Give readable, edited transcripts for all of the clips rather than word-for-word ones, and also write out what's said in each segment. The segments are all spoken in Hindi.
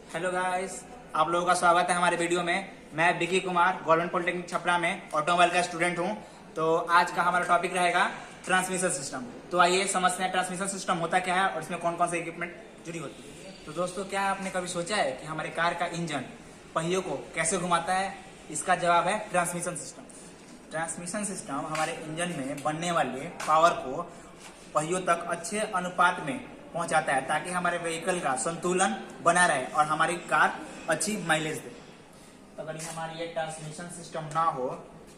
हेलो गाइस, आप लोगों का स्वागत है हमारे वीडियो में। मैं विकी कुमार गवर्नमेंट पॉलिटेक्निक छपरा में ऑटोमोबाइल का स्टूडेंट हूं। तो आज का हमारा टॉपिक रहेगा ट्रांसमिशन सिस्टम। तो आइए समझते हैं ट्रांसमिशन सिस्टम होता क्या है और इसमें कौन कौन से इक्विपमेंट जुड़ी होती है। तो दोस्तों, क्या आपने कभी सोचा है कि हमारे कार का इंजन पहियों को कैसे घुमाता है? इसका जवाब है ट्रांसमिशन सिस्टम। ट्रांसमिशन सिस्टम हमारे इंजन में बनने वाले पावर को पहियों तक अच्छे अनुपात में पहुंचाता है ताकि हमारे व्हीकल का संतुलन बना रहे और हमारी कार अच्छी माइलेज दे। अगर हमारी ये ट्रांसमिशन सिस्टम ना हो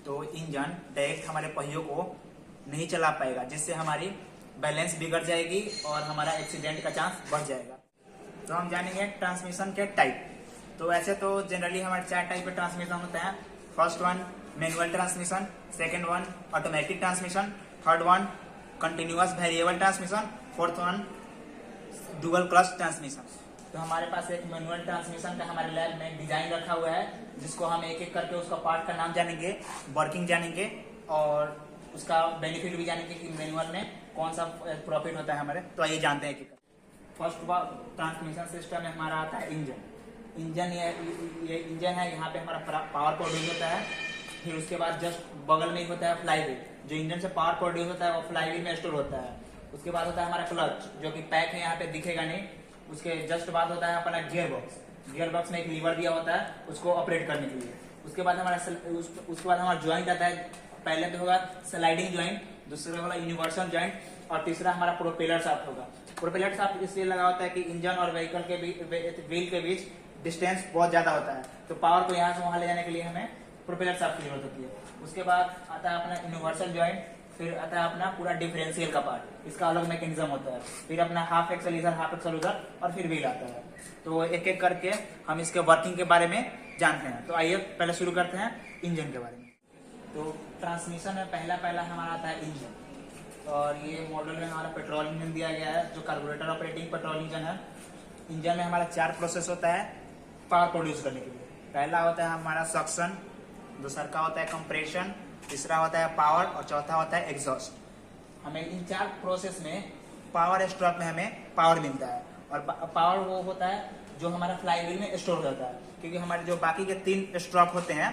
तो इंजन डायरेक्ट हमारे पहियों को नहीं चला पाएगा, जिससे हमारी बैलेंस बिगड़ जाएगी और हमारा एक्सीडेंट का चांस बढ़ जाएगा। तो हम जानेंगे ट्रांसमिशन के टाइप। तो ऐसे तो जनरली हमारे 4 टाइप के ट्रांसमिशन होते हैं। First one manual transmission, second one automatic transmission, third one continuous variable transmission, fourth one dual clutch transmission. तो हमारे पास एक मैनुअल ट्रांसमिशन का हमारे लैब में डिजाइन रखा हुआ है, जिसको हम एक एक करके उसका पार्ट का नाम जानेंगे, वर्किंग जानेंगे और उसका बेनिफिट भी जानेंगे कि मैनुअल में कौन सा प्रॉफिट होता है हमारे। तो आइए जानते हैं कि फर्स्ट ट्रांसमिशन सिस्टम में हमारा आता है इंजन। ये इंजन है, यहाँ पे हमारा पावर प्रोड्यूस होता है। फिर उसके बाद जस्ट बगल में ही होता है फ्लाई व्हील। जो इंजन से पावर प्रोड्यूस होता है वो फ्लाई व्हील में स्टोर होता है। उसके बाद होता है हमारा क्लच, जो कि पैक है, यहाँ पे दिखेगा नहीं। उसके जस्ट बाद होता है अपना गियर बॉक्स में एक लीवर दिया होता है उसको ऑपरेट करने के लिए। उसके बाद हमारा ज्वाइंट आता है। पहले तो होगा स्लाइडिंग ज्वाइंट, दूसरा होगा यूनिवर्सल ज्वाइंट और तीसरा हमारा प्रोपेलर शाफ्ट होगा। प्रोपेलर शाफ्ट इसलिए लगा होता है कि इंजन और व्हीकल के व्हील के बीच डिस्टेंस बहुत ज्यादा होता है, तो पावर को यहाँ से वहां ले जाने के लिए हमें प्रोपेलर शाफ्ट की जरूरत होती है। उसके बाद आता है अपना यूनिवर्सल ज्वाइंट, फिर आता है अपना पूरा डिफरेंशियल का पार्ट, इसका अलग मैकेनिज्म होता है। फिर अपना हाफ एक्सल इधर हाफ एक्सल उधर और फिर व्हील आता है। तो एक एक करके हम इसके वर्किंग के बारे में जानते हैं। तो आइए पहले शुरू करते हैं इंजन के बारे में। तो ट्रांसमिशन में पहला हमारा आता है इंजन, और ये मॉडल में हमारा पेट्रोल इंजन दिया गया है, जो कार्बोरेटर ऑपरेटिंग पेट्रोल इंजन है। इंजन में हमारा 4 प्रोसेस होता है पावर प्रोड्यूस करने के लिए। पहला होता है हमारा सक्शन, दूसरा का होता है कंप्रेशन, तीसरा होता है पावर और चौथा होता है एग्जॉस्ट। हमें इन 4 प्रोसेस में पावर स्ट्रोक में हमें पावर मिलता है, और पावर वो होता है जो हमारा फ्लाई व्हील में स्टोर होता है, क्योंकि हमारे जो बाकी के 3 स्ट्रोक होते हैं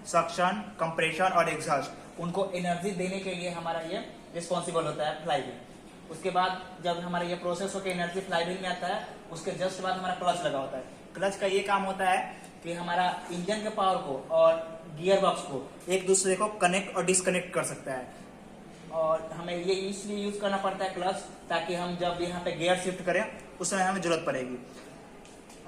सक्शन, कंप्रेशन और एग्जॉस्ट, उनको एनर्जी देने के लिए हमारा ये रिस्पॉन्सिबल होता है फ्लाई व्हील। उसके बाद जब हमारा ये प्रोसेस होकर एनर्जी फ्लाई व्हील में आता है, उसके जस्ट बाद हमारा क्लच लगा होता है। क्लच का ये काम होता है कि हमारा इंजन के पावर को और गियर बॉक्स को एक दूसरे को कनेक्ट और डिसकनेक्ट कर सकता है। और हमें ये इसलिए यूज करना पड़ता है क्लच, ताकि हम जब यहाँ पे गियर शिफ्ट करें उस समय हमें जरूरत पड़ेगी।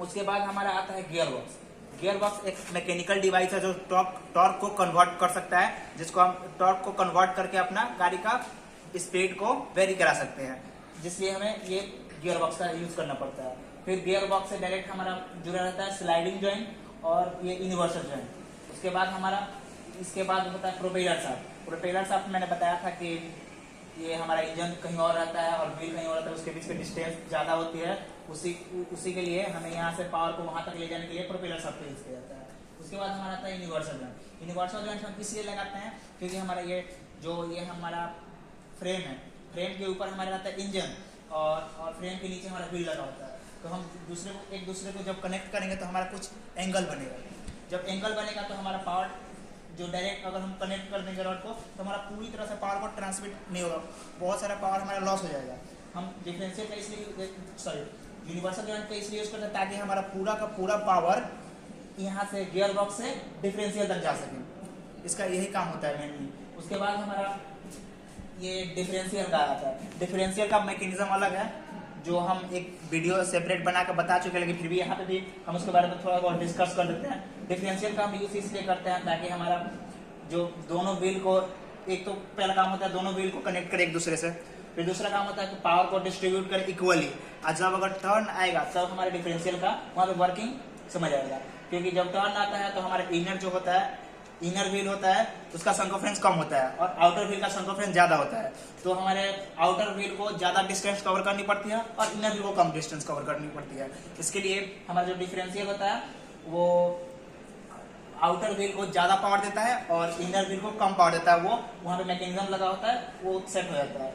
उसके बाद हमारा आता है गियर बॉक्स एक मैकेनिकल डिवाइस है जो टॉर्क को कन्वर्ट कर सकता है, जिसको हम टॉर्क को कन्वर्ट करके अपना गाड़ी का स्पीड को वेरी करा सकते हैं, जिसलिए हमें ये गियर बॉक्स का यूज करना पड़ता है। फिर गियर बॉक्स से डायरेक्ट हमारा जुड़ा रहता है स्लाइडिंग ज्वाइंट और ये यूनिवर्सल ज्वाइंट। उसके बाद होता है प्रोपेलर शाफ्ट मैंने बताया था कि ये हमारा इंजन कहीं और रहता है और व्हील कहीं और रहता है, उसके बीच में डिस्टेंस ज्यादा होती है। उसी के लिए हमें यहाँ से पावर को वहां तक ले जाने के लिए प्रोपेलर शाफ्ट यूज किया जाता है। उसके बाद हमारा आता है यूनिवर्सल ज्वाइंट हम इसलिए लगाते हैं क्योंकि हमारा ये हमारा फ्रेम है, फ्रेम के ऊपर हमारा रहता है इंजन और फ्रेम के नीचे हमारा व्हील लगा होता है। तो हम एक दूसरे को जब कनेक्ट करेंगे तो हमारा कुछ एंगल बनेगा। जब एंगल बनेगा तो हमारा पावर जो डायरेक्ट अगर हम कनेक्ट कर देंगे रॉड को, तो हमारा पूरी तरह से पावर को ट्रांसमिट नहीं होगा, बहुत सारा पावर हमारा लॉस हो जाएगा। हम डिफरेंशियल का इसलिए यूनिवर्सल ज्वाइंट का इसलिए यूज करते हैं ताकि हमारा पूरा का पूरा पावर यहाँ से गियर बॉक्स से डिफरेंशियल तक जा सके। इसका यही काम होता है मेनली। उसके बाद हमारा ये डिफरेंशियल का आता है। डिफरेंशियल का मैकेनिज्म अलग है, जो हम एक वीडियो सेपरेट बना कर बता चुके हैं, लेकिन फिर भी यहाँ पे भी हम उसके बारे में थोड़ा बहुत डिस्कस कर लेते हैं। डिफरेंशियल का हम यूज इसलिए करते हैं ताकि हमारा जो दोनों व्हील को, एक तो पहला काम होता है दोनों व्हील को कनेक्ट करें एक दूसरे से, फिर दूसरा काम होता है कि पावर को डिस्ट्रीब्यूट करें इक्वली। और जब अगर टर्न आएगा तब हमारे डिफरेंशियल का वहाँ पे वर्किंग समझ आएगा, क्योंकि जब टर्न आता है तो हमारा इनर व्हील होता है उसका सर्कमफरेंस कम होता है और आउटर व्हील का सर्कमफरेंस ज्यादा होता है। तो हमारे आउटर व्हील को ज्यादा डिस्टेंस कवर करनी पड़ती है और इनर व्हील को कम डिस्टेंस कवर करनी पड़ती है। इसके लिए हमारा जो डिफरेंशियल होता है वो आउटर व्हील को ज्यादा पावर देता है और इनर व्हील को कम पावर देता है। वो वहाँ पे मैकेनिज्म लगा होता है, वो सेट हो जाता है।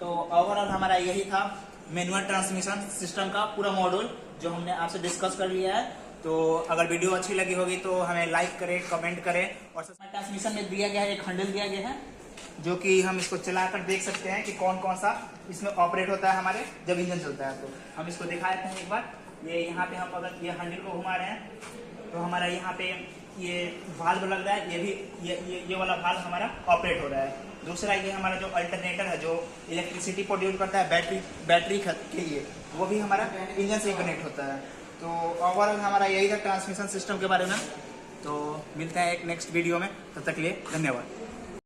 तो ओवरऑल हमारा यही था मैनुअल ट्रांसमिशन सिस्टम का पूरा मॉड्यूल। जो हमने आपसे डिस्कस कर लिया है। तो अगर वीडियो अच्छी लगी होगी तो हमें लाइक करें, कमेंट करें। और ट्रांसमिशन में दिया गया है, एक हैंडल दिया गया है जो कि हम इसको चलाकर देख सकते हैं कि कौन कौन सा इसमें ऑपरेट होता है हमारे जब इंजन चलता है। तो हम इसको दिखा देते हैं एक बार। ये यहाँ पे हम अगर ये हैंडल को घुमा रहे हैं तो हमारा यहाँ पे ये वाल्व लग रहा है, ये भी ये वाला वाल्व हमारा ऑपरेट हो रहा है। दूसरा ये हमारा जो अल्टरनेटर है जो इलेक्ट्रिसिटी प्रोड्यूस करता है बैटरी के लिए, वो भी हमारा इंजन से कनेक्ट होता है। तो ओवरऑल हमारा यही था ट्रांसमिशन सिस्टम के बारे में। तो मिलते हैं एक नेक्स्ट वीडियो में, तब तक के लिए धन्यवाद।